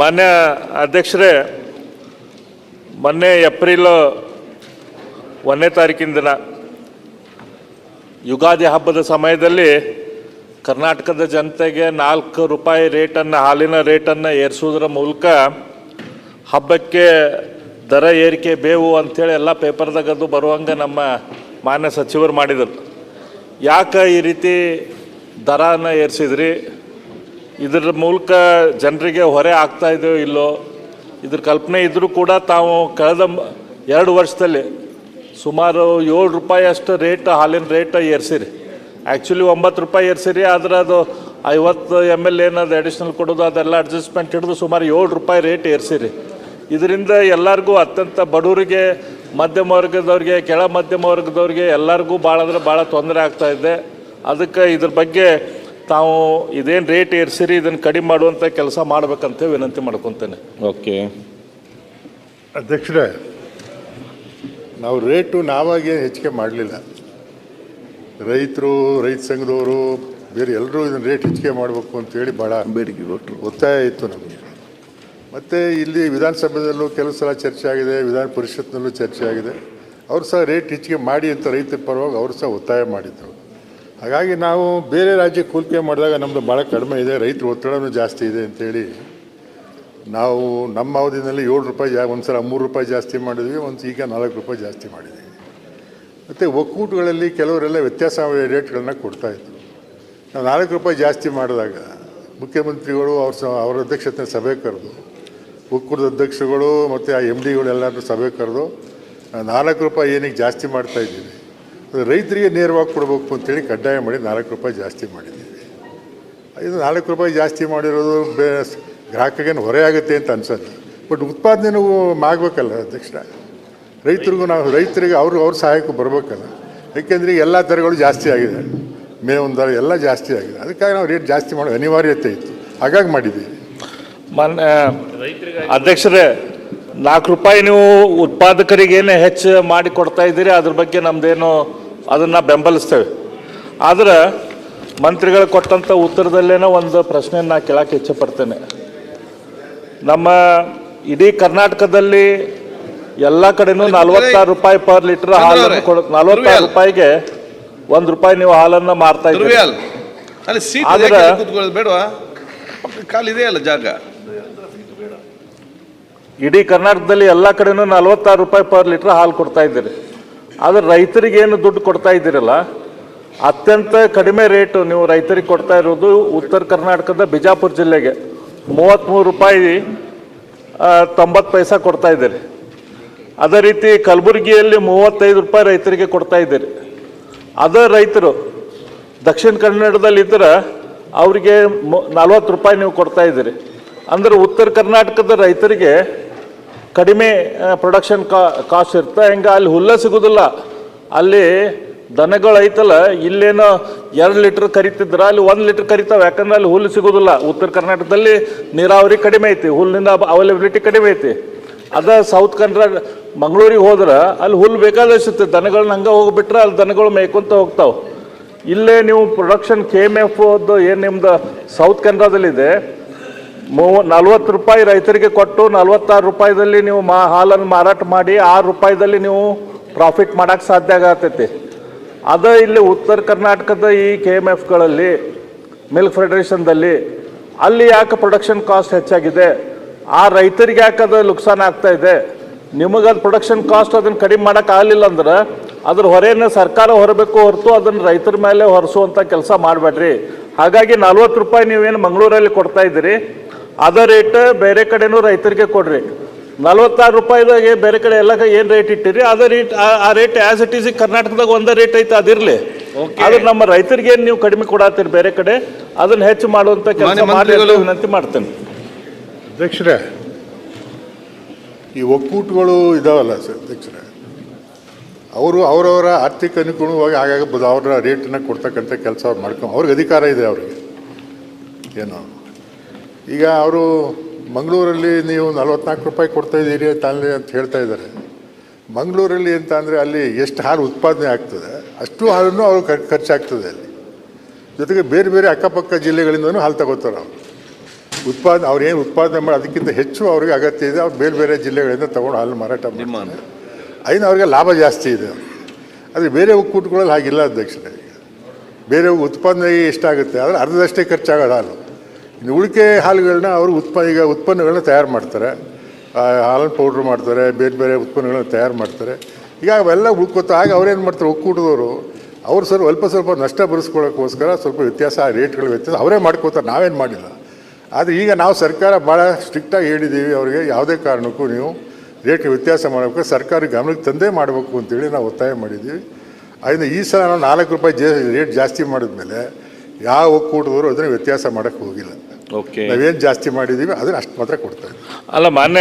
ಮಾನ್ಯ ಅಧ್ಯಕ್ಷರೇ, ಮೊನ್ನೆ ಏಪ್ರಿಲ್ 1ನೇ ತಾರೀಕಿನ ದಿನ ಯುಗಾದಿ ಹಬ್ಬದ ಸಮಯದಲ್ಲಿ ಕರ್ನಾಟಕದ ಜನತೆಗೆ 4 ರೂಪಾಯಿ ರೇಟನ್ನು, ಹಾಲಿನ ರೇಟನ್ನು ಏರಿಸೋದ್ರ ಮೂಲಕ ಹಬ್ಬಕ್ಕೆ ದರ ಏರಿಕೆ ಬೇವು ಅಂಥೇಳಿ ಎಲ್ಲ ಪೇಪರ್ದಾಗದು ಬರುವಂಗೆ ನಮ್ಮ ಮಾನ್ಯ ಸಚಿವರು ಮಾಡಿದರು. ಯಾಕೆ ಈ ರೀತಿ ದರನ ಏರಿಸಿದ್ರಿ? ಇದರ ಮೂಲಕ ಜನರಿಗೆ ಹೊರೆ ಆಗ್ತಾ ಇದೆಯೋ ಇಲ್ಲೋ ಇದ್ರ ಕಲ್ಪನೆ ಇದ್ದರೂ ಕೂಡ ತಾವು ಕಳೆದ 2 ವರ್ಷದಲ್ಲಿ ಸುಮಾರು 7 ರೂಪಾಯಿ ಅಷ್ಟು ರೇಟ್, ಹಾಲಿನ ರೇಟ್ ಏರಿಸಿರಿ. ಆ್ಯಕ್ಚುಲಿ 9 ರೂಪಾಯಿ ಏರಿಸಿರಿ, ಆದರೆ ಅದು 50 ml ಏನದು ಅಡಿಷ್ನಲ್ ಕೊಡೋದು ಅದೆಲ್ಲ ಅಡ್ಜಸ್ಟ್ಮೆಂಟ್ ಹಿಡಿದು ಸುಮಾರು 7 ರೂಪಾಯಿ ರೇಟ್ ಏರಿಸಿರಿ. ಇದರಿಂದ ಎಲ್ಲರಿಗೂ, ಅತ್ಯಂತ ಬಡವರಿಗೆ, ಮಧ್ಯಮ ವರ್ಗದವ್ರಿಗೆ, ಕೆಳ ಮಧ್ಯಮ ವರ್ಗದವ್ರಿಗೆ ಎಲ್ಲರಿಗೂ ಭಾಳ ಅಂದರೆ ಭಾಳ ತೊಂದರೆ ಆಗ್ತಾಯಿದೆ. ಅದಕ್ಕೆ ಇದ್ರ ಬಗ್ಗೆ ತಾವು ಇದೇನು ರೇಟ್ ಏರಿಸಿರಿ ಇದನ್ನು ಕಡಿಮೆ ಮಾಡುವಂಥ ಕೆಲಸ ಮಾಡಬೇಕಂತ ವಿನಂತಿ ಮಾಡ್ಕೊತೇನೆ. ಓಕೆ ಅಧ್ಯಕ್ಷರೇ, ನಾವು ರೇಟು ನಾವಾಗೇ ಹೆಚ್ಚಿಗೆ ಮಾಡಲಿಲ್ಲ. ರೈತರು, ರೈತ ಸಂಘದವರು, ಬೇರೆ ಎಲ್ಲರೂ ಇದನ್ನು ರೇಟ್ ಹೆಚ್ಚಿಗೆ ಮಾಡಬೇಕು ಅಂತೇಳಿ ಭಾಳ ಬೇಡಿಕೆ ಕೊಟ್ಟರು, ಒತ್ತಾಯ ಇತ್ತು ನಮಗೆ. ಮತ್ತು ಇಲ್ಲಿ ವಿಧಾನಸಭೆಯಲ್ಲೂ ಕೆಲವು ಸಲ ಚರ್ಚೆ ಆಗಿದೆ, ವಿಧಾನ ಪರಿಷತ್ನಲ್ಲೂ ಚರ್ಚೆ ಆಗಿದೆ. ಅವರು ಸಹ ರೇಟ್ ಹೆಚ್ಚಿಗೆ ಮಾಡಿ ಅಂತ ರೈತರ ಪರವಾಗಿ ಅವರು ಸಹ ಒತ್ತಾಯ ಮಾಡಿದರು. ಹಾಗಾಗಿ ನಾವು ಬೇರೆ ರಾಜ್ಯಕ್ಕೆ ಹೋಲಿಕೆ ಮಾಡಿದಾಗ ನಮ್ಮದು ಭಾಳ ಕಡಿಮೆ ಇದೆ, ರೈತರ ಒತ್ತಡವೂ ಜಾಸ್ತಿ ಇದೆ ಅಂಥೇಳಿ ನಾವು ನಮ್ಮ ಅವಧಿನಲ್ಲಿ 7 ರೂಪಾಯಿ ಒಂದು ಸಲ 3 ರೂಪಾಯಿ ಜಾಸ್ತಿ ಮಾಡಿದ್ವಿ, ಈಗ 4 ರೂಪಾಯಿ ಜಾಸ್ತಿ ಮಾಡಿದ್ದೀವಿ. ಮತ್ತು ಒಕ್ಕೂಟಗಳಲ್ಲಿ ಕೆಲವರೆಲ್ಲ ವ್ಯತ್ಯಾಸ ರೇಟ್ಗಳನ್ನ ಕೊಡ್ತಾಯಿದ್ರು. ನಾವು 4 ರೂಪಾಯಿ ಜಾಸ್ತಿ ಮಾಡಿದಾಗ ಮುಖ್ಯಮಂತ್ರಿಗಳು ಅವರ ಅಧ್ಯಕ್ಷತೆ ಸಭೆ ಕರೆದು, ಒಕ್ಕೂಟದ ಅಧ್ಯಕ್ಷರುಗಳು ಮತ್ತು ಆ MDಗಳು ಎಲ್ಲರೂ ಸಭೆ ಕರೆದು 4 ರೂಪಾಯಿ ಏನಕ್ಕೆ ಜಾಸ್ತಿ ಮಾಡ್ತಾಯಿದ್ದೀವಿ, ರೈತರಿಗೆ ನೇರವಾಗಿ ಕೊಡಬೇಕು ಅಂತೇಳಿ ಕಡ್ಡಾಯ ಮಾಡಿ 4 ರೂಪಾಯಿ ಜಾಸ್ತಿ ಮಾಡಿದ್ದೀವಿ. ಇದು 4 ರೂಪಾಯಿ ಜಾಸ್ತಿ ಮಾಡಿರೋದು ಗ್ರಾಹಕಗೇನು ಹೊರೆ ಆಗುತ್ತೆ ಅಂತ ಅನ್ಸೋದು, ಬಟ್ ಉತ್ಪಾದನೆನೂ ಆಗಬೇಕಲ್ಲ ಅಧ್ಯಕ್ಷರ. ರೈತರಿಗೆ ಅವ್ರ ಸಹಾಯಕ್ಕೂ ಬರಬೇಕಲ್ಲ. ಯಾಕೆಂದರೆ ಎಲ್ಲ ದರಗಳು ಜಾಸ್ತಿ ಆಗಿದೆ, ಮೇವಿನ ದರ ಎಲ್ಲ ಜಾಸ್ತಿ ಆಗಿದೆ. ಅದಕ್ಕಾಗಿ ನಾವು ರೇಟ್ ಜಾಸ್ತಿ ಮಾಡೋ ಅನಿವಾರ್ಯತೆ ಇತ್ತು, ಹಾಗಾಗಿ ಮಾಡಿದ್ದೀವಿ. ಅಧ್ಯಕ್ಷರೇ, 4 ರೂಪಾಯಿ ನೀವು ಉತ್ಪಾದಕರಿಗೇನೆ ಹೆಚ್ಚು ಮಾಡಿ ಕೊಡ್ತಾ ಇದ್ದೀರಿ, ಅದ್ರ ಬಗ್ಗೆ ನಮ್ಮದೇನು ಅದನ್ನು ಬೆಂಬಲಿಸ್ತೇವೆ. ಆದರೆ ಮಂತ್ರಿಗಳು ಕೊಟ್ಟಂಥ ಉತ್ತರದಲ್ಲೇನೋ ಒಂದು ಪ್ರಶ್ನೆಯನ್ನು ನಾನು ಕೇಳೋಕ್ಕೆ ಇಚ್ಛೆಪಡ್ತೇನೆ. ನಮ್ಮ ಇಡೀ ಕರ್ನಾಟಕದಲ್ಲಿ ಎಲ್ಲ ಕಡೆನೂ 46 ರೂಪಾಯಿ ಪರ್ ಲೀಟರ್ ಹಾಲನ್ನು 46 ರೂಪಾಯಿಗೆ 1 ರೂಪಾಯಿ ನೀವು ಹಾಲನ್ನು ಮಾರ್ತಾ ಇದ್ದೀರಿ. ಆದರೆ ಜಾಗ ಇಡೀ ಕರ್ನಾಟಕದಲ್ಲಿ ಎಲ್ಲ ಕಡೆನೂ 46 ರೂಪಾಯಿ ಪರ್ ಲೀಟರ್ ಹಾಲು ಕೊಡ್ತಾ ಇದ್ದೀರಿ. ಆದರೆ ರೈತರಿಗೆ ಏನು ದುಡ್ಡು ಕೊಡ್ತಾ ಇದ್ದೀರಲ್ಲ, ಅತ್ಯಂತ ಕಡಿಮೆ ರೇಟು ನೀವು ರೈತರಿಗೆ ಕೊಡ್ತಾ ಇರೋದು ಉತ್ತರ ಕರ್ನಾಟಕದ ಬಿಜಾಪುರ ಜಿಲ್ಲೆಗೆ 33 ರೂಪಾಯಿ 90 ಪೈಸೆ ಕೊಡ್ತಾ ಇದ್ದೀರಿ. ಅದೇ ರೀತಿ ಕಲಬುರಗಿಯಲ್ಲಿ 35 ರೂಪಾಯಿ ರೈತರಿಗೆ ಕೊಡ್ತಾ ಇದ್ದೀರಿ. ಅದೇ ರೈತರು ದಕ್ಷಿಣ ಕನ್ನಡದಲ್ಲಿ ಇದ್ದರೆ ಅವರಿಗೆ 40 ರೂಪಾಯಿ ನೀವು ಕೊಡ್ತಾ ಇದ್ದೀರಿ. ಅಂದರೆ ಉತ್ತರ ಕರ್ನಾಟಕದ ರೈತರಿಗೆ ಕಡಿಮೆ ಪ್ರೊಡಕ್ಷನ್ ಕಾಸ್ಟ್ ಇರುತ್ತೆ. ಹೆಂಗೆ ಅಲ್ಲಿ ಹುಲ್ಲ ಸಿಗೋದಿಲ್ಲ, ಅಲ್ಲಿ ದನಗಳು ಐತಲ್ಲ, ಇಲ್ಲೇನೋ 2 ಲೀಟ್ರ್ ಕರಿತಿದ್ರೆ ಅಲ್ಲಿ 1 ಲೀಟ್ರ್ ಕರಿತಾವೆ, ಯಾಕಂದ್ರೆ ಅಲ್ಲಿ ಹುಲ್ಲು ಸಿಗೋದಿಲ್ಲ. ಉತ್ತರ ಕರ್ನಾಟಕದಲ್ಲಿ ನೀರಾವರಿ ಕಡಿಮೆ ಐತಿ, ಹುಲ್ಲಿನ ಅವೈಲಬಿಲಿಟಿ ಕಡಿಮೆ ಐತಿ. ಅದ ಸೌತ್ ಕನ್ನಡ ಮಂಗಳೂರಿಗೆ ಹೋದ್ರೆ ಅಲ್ಲಿ ಹುಲ್ಲು ಬೇಕಾದಷ್ಟು ದನಗಳನ್ನ ಹಂಗೆ ಹೋಗಿಬಿಟ್ರೆ ಅಲ್ಲಿ ದನಗಳು ಮೇಯ್ಕೊಂತ ಹೋಗ್ತಾವೆ. ಇಲ್ಲೇ ನೀವು ಪ್ರೊಡಕ್ಷನ್ KMF ಏನು ನಿಮ್ದು ಸೌತ್ ಕನ್ನಡದಲ್ಲಿದೆ, 40 ರೂಪಾಯಿ ರೈತರಿಗೆ ಕೊಟ್ಟು 46 ರೂಪಾಯಿದಲ್ಲಿ ನೀವು ಹಾಲನ್ನು ಮಾರಾಟ ಮಾಡಿ 6 ರೂಪಾಯಿದಲ್ಲಿ ನೀವು ಪ್ರಾಫಿಟ್ ಮಾಡೋಕ್ಕೆ ಸಾಧ್ಯ ಆಗತ್ತೈತಿ. ಅದೇ ಇಲ್ಲಿ ಉತ್ತರ ಕರ್ನಾಟಕದ ಈ KMFಗಳಲ್ಲಿ, ಮಿಲ್ಕ್ ಫೆಡರೇಷನ್ದಲ್ಲಿ ಅಲ್ಲಿ ಯಾಕೆ ಪ್ರೊಡಕ್ಷನ್ ಕಾಸ್ಟ್ ಹೆಚ್ಚಾಗಿದೆ, ಆ ರೈತರಿಗೆ ಯಾಕೆ ಅದು ನುಕ್ಸಾನ ಆಗ್ತಾ ಇದೆ? ನಿಮಗದು ಪ್ರೊಡಕ್ಷನ್ ಕಾಸ್ಟ್ ಅದನ್ನು ಕಡಿಮೆ ಮಾಡೋಕೆ ಆಗಲಿಲ್ಲ ಅಂದ್ರೆ ಅದ್ರ ಹೊರೆಯನ್ನು ಸರ್ಕಾರ ಹೊರಬೇಕು ಹೊರತು ಅದನ್ನು ರೈತರ ಮೇಲೆ ಹೊರಿಸುವಂಥ ಕೆಲಸ ಮಾಡಬೇಡ್ರಿ. ಹಾಗಾಗಿ 40 ರೂಪಾಯಿ ನೀವೇನು ಮಂಗಳೂರಲ್ಲಿ ಕೊಡ್ತಾ ಇದ್ದೀರಿ, ಅದೇ ರೇಟ್ ಬೇರೆ ಕಡೆನೂ ರೈತರಿಗೆ ಕೊಡ್ರಿ. 46 ರೂಪಾಯಿದಾಗೆ ಬೇರೆ ಕಡೆ ಎಲ್ಲ ಏನು ರೇಟ್ ಇಟ್ಟಿರಿ ಅದೇ ರೇಟ್, ಆ ರೇಟ್ ಆ್ಯಸ್ ಇಟ್ ಈಸ್ ಕರ್ನಾಟಕದಾಗ ಒಂದೇ ರೇಟ್ ಐತೆ, ಅದಿರಲಿ. ಆದ್ರೆ ನಮ್ಮ ರೈತರಿಗೆ ಏನು ನೀವು ಕಡಿಮೆ ಕೊಡತ್ತೀರಿ ಬೇರೆ ಕಡೆ, ಅದನ್ನು ಹೆಚ್ಚು ಮಾಡುವಂಥ ಕೆಲಸ ಮಾಡಿ ವಿನಂತಿ ಮಾಡ್ತೇನೆ. ಅಧ್ಯಕ್ಷರೇ, ಈ ಒಕ್ಕೂಟಗಳು ಇದಾವಲ್ಲ ಸರ್ ಅಧ್ಯಕ್ಷರೇ, ಅವರವರ ಆರ್ಥಿಕ ಅನುಗುಣವಾಗಿ ಆಗಾಗ ಅವರ ರೇಟನ್ನು ಕೊಡ್ತಕ್ಕಂಥ ಕೆಲಸ ಅವ್ರು ಮಾಡ್ಕೊಂಡು ಅವ್ರಿಗೆ ಅಧಿಕಾರ ಇದೆ. ಅವರಿಗೆ ಏನೋ ಈಗ ಅವರು ಮಂಗಳೂರಲ್ಲಿ ನೀವು 44 ರೂಪಾಯಿ ಕೊಡ್ತಾ ಇದ್ದೀರಿ ತಾನೇ ಅಂತ ಹೇಳ್ತಾ ಇದ್ದಾರೆ. ಮಂಗಳೂರಲ್ಲಿ ಅಂತ ಅಂದರೆ ಅಲ್ಲಿ ಎಷ್ಟು ಹಾಲು ಉತ್ಪಾದನೆ ಆಗ್ತದೆ ಅಷ್ಟು ಹಾಲನ್ನು ಅವರು ಖರ್ಚಾಗ್ತದೆ ಅಲ್ಲಿ. ಜೊತೆಗೆ ಬೇರೆ ಬೇರೆ ಅಕ್ಕಪಕ್ಕ ಜಿಲ್ಲೆಗಳಿಂದನೂ ಹಾಲು ತಗೋತಾರೆ ಅವರು. ಉತ್ಪಾದನೆ ಅವ್ರು ಏನು ಉತ್ಪಾದನೆ ಮಾಡಿ ಅದಕ್ಕಿಂತ ಹೆಚ್ಚು ಅವ್ರಿಗೆ ಅಗತ್ಯ ಇದೆ. ಅವ್ರು ಬೇರೆ ಬೇರೆ ಜಿಲ್ಲೆಗಳಿಂದ ತೊಗೊಂಡು ಹಾಲು ಮಾರಾಟ ಮಾಡ್ತಾರೆ. ಅದರಿಂದ ಅವ್ರಿಗೆ ಲಾಭ ಜಾಸ್ತಿ ಇದೆ. ಆದರೆ ಬೇರೆ ಒಕ್ಕೂಟಗಳಲ್ಲಿ ಹಾಗಿಲ್ಲ ಅಧ್ಯಕ್ಷರೇ. ಬೇರೆ ಉತ್ಪಾದನೆ ಎಷ್ಟಾಗುತ್ತೆ ಆದರೆ ಅರ್ಧದಷ್ಟೇ ಖರ್ಚಾಗೋದು ಹಾಲು. ಇನ್ನು ಉಳಿಕೆ ಹಾಲುಗಳನ್ನ ಅವರು ಉತ್ಪನ್ನಗಳನ್ನ ತಯಾರು ಮಾಡ್ತಾರೆ. ಹಾಲನ್ನು ಪೌಡ್ರ್ ಮಾಡ್ತಾರೆ, ಬೇರೆ ಬೇರೆ ಉತ್ಪನ್ನಗಳನ್ನ ತಯಾರು ಮಾಡ್ತಾರೆ. ಈಗ ಅವೆಲ್ಲ ಉಳ್ಕೋತಾ ಆಗ ಅವ್ರೇನು ಮಾಡ್ತಾರೆ, ಒಕ್ಕೂಟದವರು ಅವ್ರು ಸ್ವಲ್ಪ ನಷ್ಟ ಭರಿಸ್ಕೊಳ್ಳೋಕ್ಕೋಸ್ಕರ ಸ್ವಲ್ಪ ವ್ಯತ್ಯಾಸ, ರೇಟ್ಗಳ ವ್ಯತ್ಯಾಸ ಅವರೇ ಮಾಡ್ಕೋತಾರೆ, ನಾವೇನು ಮಾಡಿಲ್ಲ. ಆದರೆ ಈಗ ನಾವು ಸರ್ಕಾರ ಭಾಳ ಸ್ಟ್ರಿಕ್ಟಾಗಿ ಹೇಳಿದ್ದೀವಿ ಅವರಿಗೆ, ಯಾವುದೇ ಕಾರಣಕ್ಕೂ ನೀವು ರೇಟ್ ವ್ಯತ್ಯಾಸ ಮಾಡಬೇಕು, ಸರ್ಕಾರ ಗಮನಕ್ಕೆ ತಂದೇ ಮಾಡಬೇಕು ಅಂತೇಳಿ ನಾವು ಒತ್ತಾಯ ಮಾಡಿದ್ದೀವಿ. ಅದರಿಂದ ಈ ಸಲ ನಾವು 4 ರೂಪಾಯಿ ರೇಟ್ ಜಾಸ್ತಿ ಮಾಡಿದ್ಮೇಲೆ ಯಾವ ಒಕ್ಕೂಟದವರು ಅದನ್ನು ವ್ಯತ್ಯಾಸ ಮಾಡೋಕ್ಕೆ ಹೋಗಿಲ್ಲ. ಓಕೆ, ನಾವೇನು ಜಾಸ್ತಿ ಮಾಡಿದ್ದೀವಿ ಅದನ್ನು ಅಷ್ಟು ಮಾತ್ರ ಕೊಡ್ತಾ ಇದ್ದೀವಿ. ಅಲ್ಲ ಮಾನ್ಯ